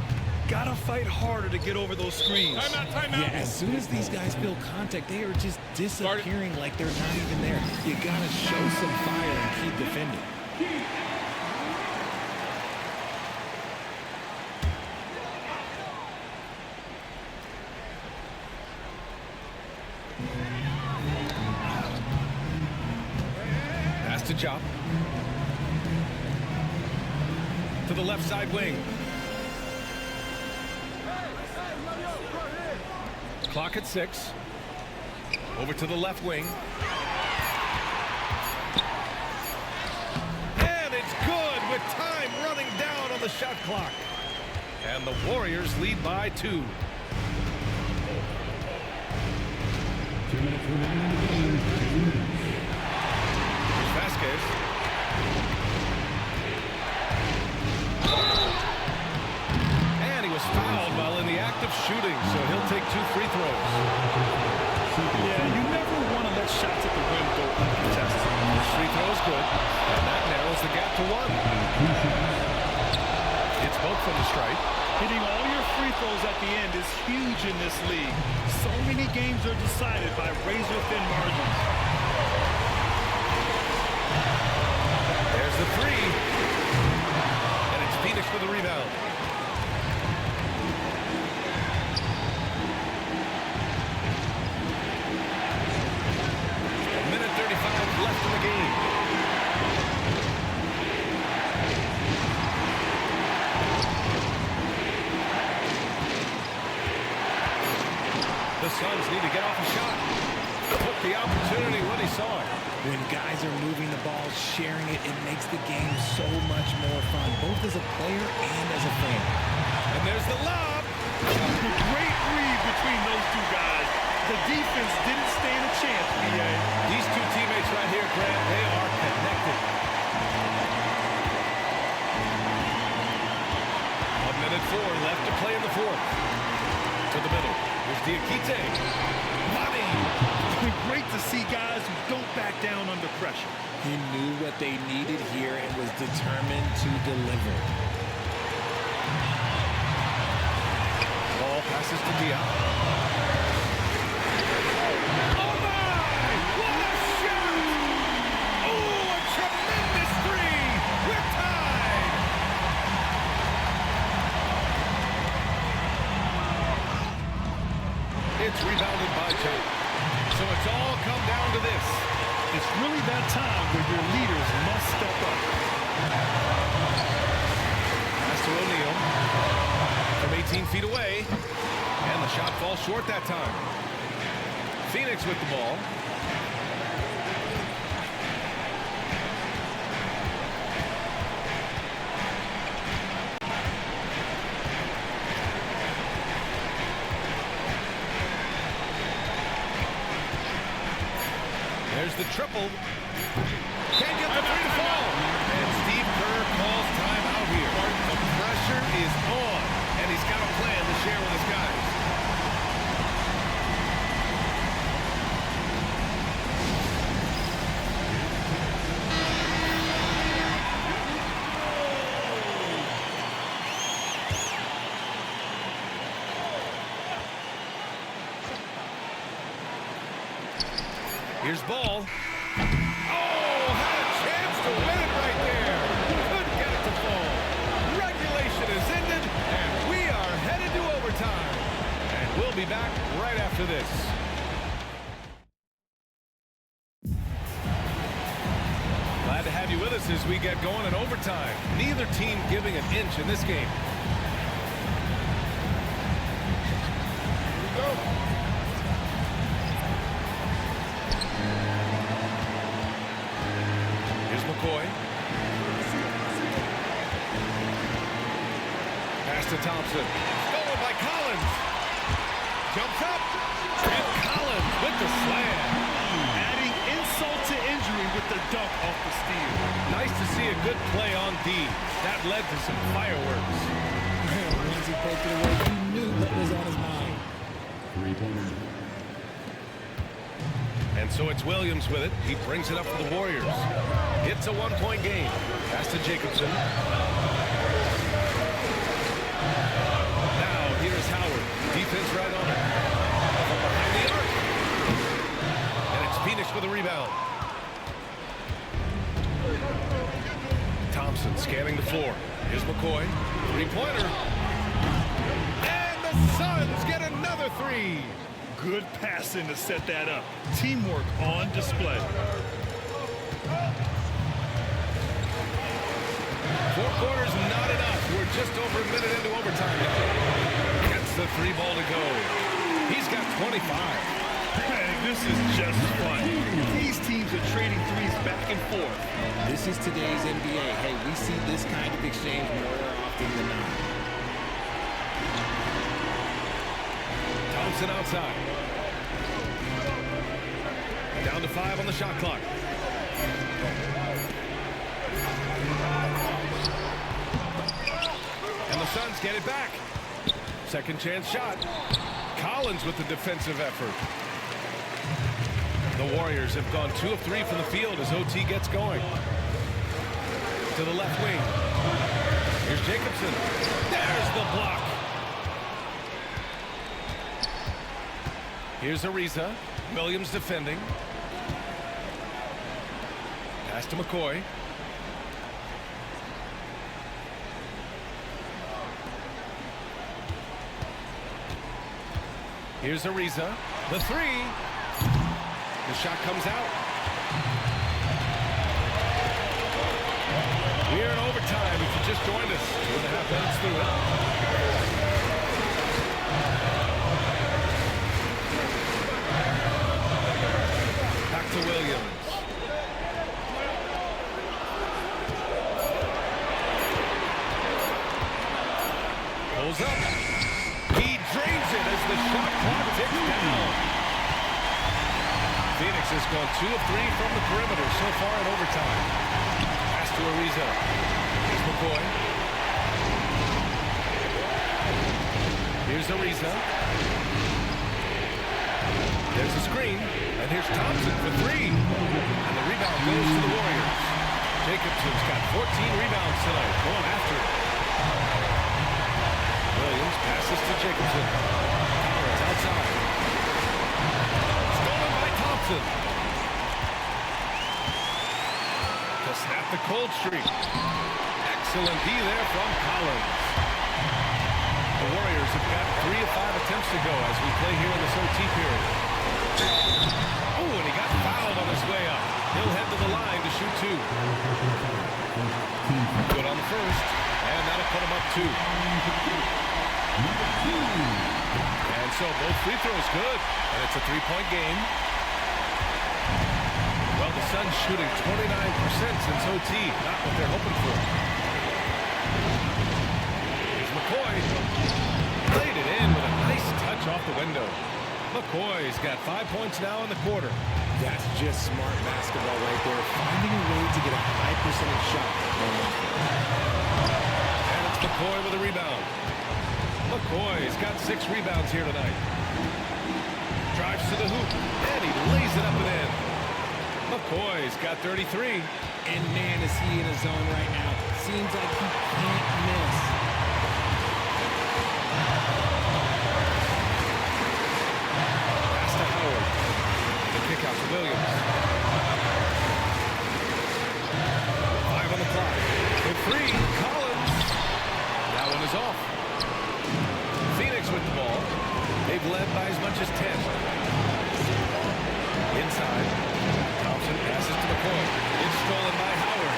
Gotta fight harder to get over those screens. Timeout. Yeah, as soon as these guys feel contact, they are just disappearing like they're not even there. You gotta show some fire and keep defending. To Chop. To the left side wing. Clock at 6. Over to the left wing. And it's good with time running down on the shot clock. And the Warriors lead by 2. 2 minutes remaining in the game. 2 minutes. Vasquez. And he was fouled while in the act of shooting, so he'll take 2 free throws. Yeah, you never want to let shots at the rim go uncontested. This free throw is good, and that narrows the gap to 1. It's both from the stripe. Hitting all your free throws at the end is huge in this league. So many games are decided by razor-thin margins. There's the 3. And it's Phoenix with the rebound. A minute 35 left in the game. The Suns need to get off a shot. Took the opportunity when he saw it. When guys are moving the ball, sharing it, it makes the game so much more fun, both as a player and as a fan. And there's the lob. Great read between those 2 guys. The defense didn't stand a chance, BA. These 2 teammates right here, Grant, they are connected. minute 4 left to play in the fourth. To the middle. Here's Diakite. Money. Great to see guys who don't back down under pressure. He knew what they needed here and was determined to deliver. Ball passes to Diop. Oh my! What a shot! Oh, a tremendous three! We're tied! It's rebounded by John. So it's all come down to this. It's really that time where your leaders must step up. Pass to O'Neal. From 18 feet away. And the shot falls short that time. Phoenix with the ball. There's the triple. Can't get the three to fall. And Steve Kerr calls timeout here. The pressure is on, and he's got a plan to share with his guys. Here's Ball. Oh, had a chance to win it right there. Couldn't get it to fall. Regulation is ended, and we are headed to overtime. And we'll be back right after this. Glad to have you with us as we get going in overtime. Neither team giving an inch in this game. Here we go. McCoy. Pass to Thompson. Stolen by Collins. Jumps up. And Collins with the slam. Adding insult to injury with the dunk off the steal. Nice to see a good play on D. That led to some fireworks. Once he poked it away, he knew what was on his mind. 3-pointer. And so it's Williams with it. He brings it up for the Warriors. It's a one-point game. Pass to Jacobson. Now here's Howard. Defense right on it. From behind the arc. And it's Phoenix with a rebound. Thompson scanning the floor. Here's McCoy. Three-pointer. And the Suns get another three. Good passing to set that up. Teamwork on display. 4 quarters not enough. We're just over a minute into overtime now. Gets the three ball to go. He's got 25. Hey, this is just fun. These teams are trading threes back and forth. This is today's NBA. Hey, we see this kind of exchange more often than not. Thompson outside. Down to 5 on the shot clock. And the Suns get it back. Second chance shot. Collins with the defensive effort. The Warriors have gone 2 of 3 from the field as OT gets going. To the left wing. Here's Jacobson. There's the block. Here's Ariza. Williams defending. Pass to McCoy. Here's Ariza. The three. The shot comes out. We're in overtime if you just joined us. 2.5 minutes through it. Back to Williams. Pulls up. He drains it as the shot clock ticks down. Phoenix has gone 2 of 3 from the perimeter so far in overtime. Pass to Ariza. Here's McCoy. Here's Ariza. There's a screen, and here's Thompson for three. And the rebound goes to the Warriors. Jacobson's got 14 rebounds tonight, going after it. Williams passes to Jacobson. Collins outside. Stolen by Thompson. To snap the cold streak. Excellent D there from Collins. The Warriors have got 3 of 5 attempts to go as we play here in this OT period. Oh, and he got fouled on his way up. He'll head to the line to shoot 2. Good on the first, and that'll put him up 2. And so both free throws good, and it's a 3-point game. Well, the Suns shooting 29% since OT, not what they're hoping for. Here's McCoy. Played it in with a nice touch off the window. McCoy's got 5 points now in the quarter. That's just smart basketball right there. Finding a way to get a high percentage shot. And it's McCoy with a rebound. McCoy's got 6 rebounds here tonight. Drives to the hoop, and he lays it up and in. McCoy's got 33. And man, is he in a zone right now. Seems like he can't miss. Pass to Howard. The kick out to Williams. 5 on the clock. With 3, Collins. That one is off. Phoenix with the ball. They've led by as much as 10. Inside. Thompson passes to McCoy. It's stolen by Howard.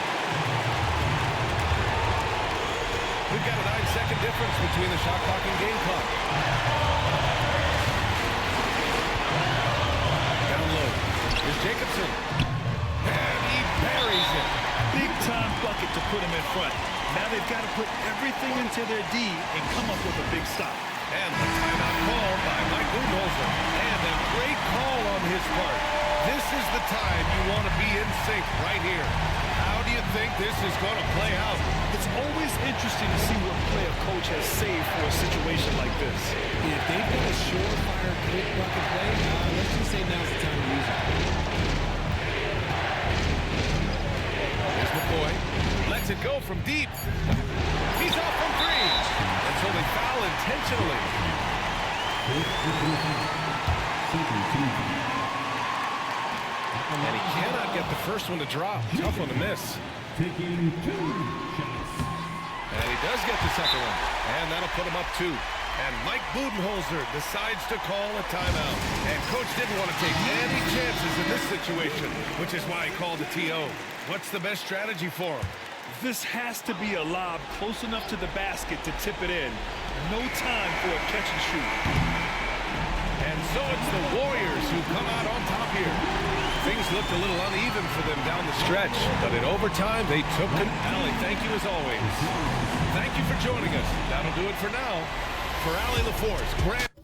We've got a 9-second difference between the shot clock and game clock. Down low. Here's Jacobson. And he buries it. Big time bucket to put him in front. Now they've got to put everything into their D and come up with a big stop. And the timeout call by Mike Budenholzer. And a great call on his part. This is the time you want to be in sync right here. How do you think this is going to play out? It's always interesting to see what play a coach has saved for a situation like this. If they've got a surefire quick bucket play, let's just say now's the time to use it. Here's McCoy. Lets it go from deep. He's off from 3. And so they foul intentionally. And he cannot get the first one to drop. Tough one to miss. Taking 2 shots. And he does get the second one. And that'll put him up 2. And Mike Budenholzer decides to call a timeout. And coach didn't want to take any chances in this situation, which is why he called a TO. What's the best strategy for him? This has to be a lob close enough to the basket to tip it in. No time for a catch and shoot. And so it's the Warriors who come out on top here. Things looked a little uneven for them down the stretch, but in overtime, they took it. Allie, thank you as always. Thank you for joining us. That'll do it for now. For Allie LaForce, Grant.